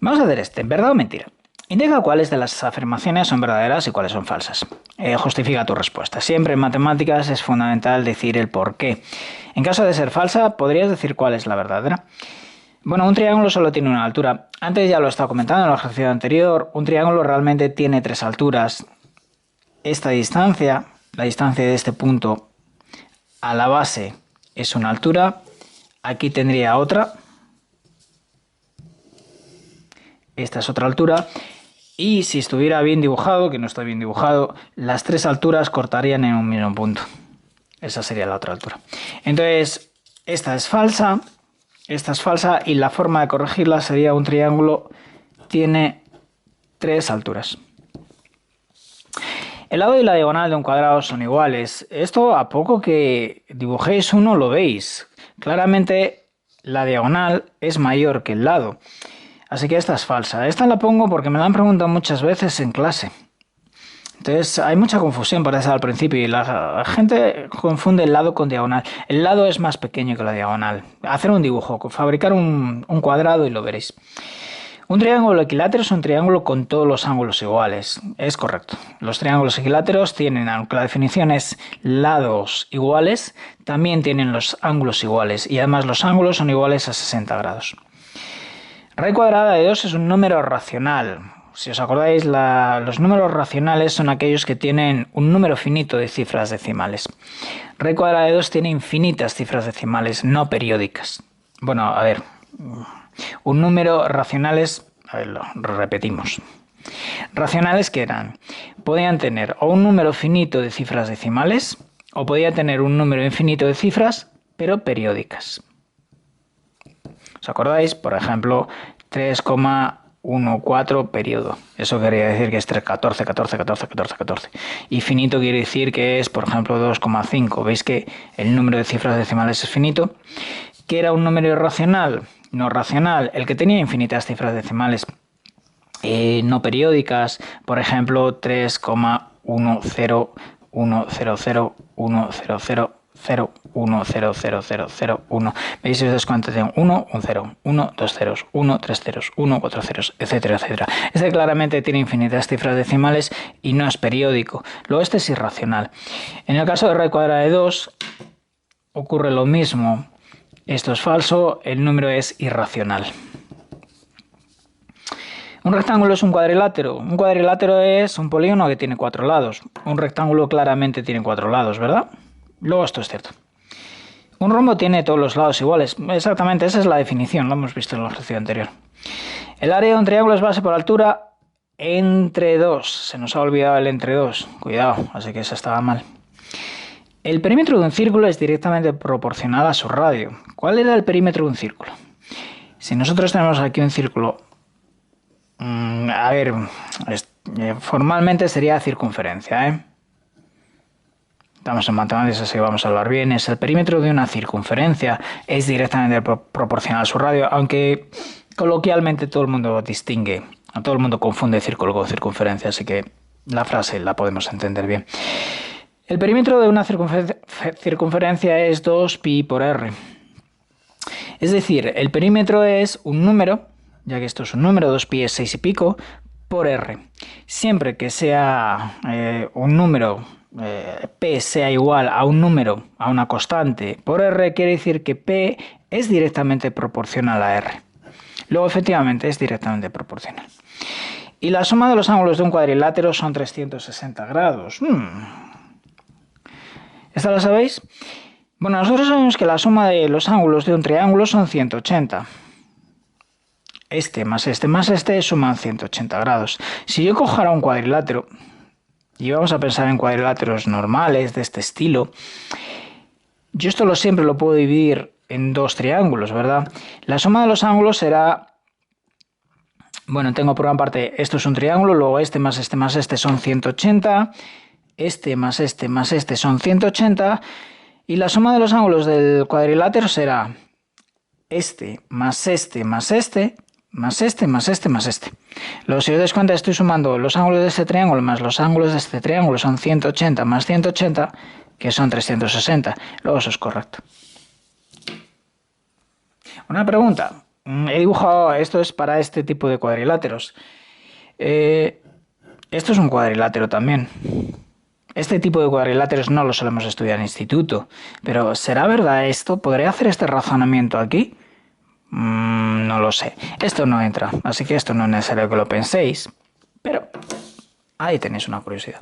Vamos a hacer ¿verdad o mentira? Indica cuáles de las afirmaciones son verdaderas y cuáles son falsas. Justifica tu respuesta. Siempre en matemáticas es fundamental decir el por qué. En caso de ser falsa, ¿podrías decir cuál es la verdadera? Bueno, un triángulo solo tiene una altura. Antes ya lo he estado comentando en el ejercicio anterior. Un triángulo realmente tiene tres alturas. Esta distancia, la distancia de este punto a la base, es una altura. Aquí tendría otra. Esta es otra altura. Y si estuviera bien dibujado, que no está bien dibujado, las tres alturas cortarían en un mismo punto. Esa sería la otra altura. Entonces, esta es falsa y la forma de corregirla sería un triángulo tiene tres alturas. El lado y la diagonal de un cuadrado son iguales. Esto a poco que dibujéis uno lo veis. Claramente la diagonal es mayor que el lado. Así que esta es falsa. Esta la pongo porque me la han preguntado muchas veces en clase. Entonces hay mucha confusión, parece al principio, y la gente confunde el lado con diagonal. El lado es más pequeño que la diagonal. Hacer un dibujo, fabricar un cuadrado y lo veréis. Un triángulo equilátero es un triángulo con todos los ángulos iguales. Es correcto. Los triángulos equiláteros tienen, aunque la definición es lados iguales, también tienen los ángulos iguales. Y además los ángulos son iguales a 60 grados. Raíz cuadrada de 2 es un número racional. Si os acordáis, los números racionales son aquellos que tienen un número finito de cifras decimales. Raíz cuadrada de 2 tiene infinitas cifras decimales no periódicas. Bueno, a ver, un número racionales, a ver, lo repetimos. Racionales que eran, podían tener o un número finito de cifras decimales o podía tener un número infinito de cifras, pero periódicas. ¿Os acordáis? Por ejemplo, 3,14 periodo. Eso quería decir que es 3, 14, 14, 14, 14, 14. Y finito quiere decir que es, por ejemplo, 2,5. ¿Veis que el número de cifras decimales es finito? ¿Qué era un número irracional? No racional. El que tenía infinitas cifras decimales no periódicas. Por ejemplo, 3,10100100. 0, 1, 0, 0, 0, 0, 1. ¿Veis estos cuántos tienen? 1, un 0, 1, 2 ceros, 1, 3 ceros, 1, 4 ceros, etcétera, etcétera. Este claramente tiene infinitas cifras decimales y no es periódico. Luego este es irracional. En el caso de raíz cuadrada de 2 ocurre lo mismo. Esto es falso, el número es irracional. Un rectángulo es un cuadrilátero. Un cuadrilátero es un polígono que tiene 4 lados. Un rectángulo claramente tiene 4 lados, ¿verdad? Luego esto es cierto. Un rombo tiene todos los lados iguales. Exactamente, esa es la definición, lo hemos visto en el ejercicio anterior. El área de un triángulo es base por altura entre 2. Se nos ha olvidado el entre 2. Cuidado, así que eso estaba mal. El perímetro de un círculo es directamente proporcional a su radio. ¿Cuál era el perímetro de un círculo? Si nosotros tenemos aquí un círculo, a ver, formalmente sería circunferencia, ¿eh? Estamos en matemáticas, así que vamos a hablar bien. Es el perímetro de una circunferencia. Es directamente proporcional a su radio, aunque coloquialmente todo el mundo distingue, todo el mundo confunde círculo con circunferencia, así que la frase la podemos entender bien. El perímetro de una circunferencia es 2pi por r. Es decir, el perímetro es un número, ya que esto es un número, 2pi es 6 y pico, por r. Siempre que sea un número, P sea igual a un número, a una constante por R, quiere decir que P es directamente proporcional a R. Luego, efectivamente, es directamente proporcional. Y la suma de los ángulos de un cuadrilátero son 360 grados. ¿Esta la sabéis? Bueno, nosotros sabemos que la suma de los ángulos de un triángulo son 180. Este más este más este suman 180 grados. Si yo cojo ahora un cuadrilátero, y vamos a pensar en cuadriláteros normales de este estilo, yo esto siempre lo puedo dividir en dos triángulos, ¿verdad? La suma de los ángulos será, bueno, tengo por una parte, esto es un triángulo, luego este más este son 180, este más este son 180, y la suma de los ángulos del cuadrilátero será este más este más este más este más este más este. Luego, si os dais cuenta, estoy sumando los ángulos de este triángulo más los ángulos de este triángulo, son 180 más 180, que son 360. Luego eso es correcto. Una pregunta. He dibujado, esto es para este tipo de cuadriláteros. Esto es un cuadrilátero también. Este tipo de cuadriláteros no lo solemos estudiar en instituto, pero ¿será verdad esto? ¿Podré hacer este razonamiento aquí? No lo sé. Esto no entra, así que esto no es necesario que lo penséis, pero ahí tenéis una curiosidad.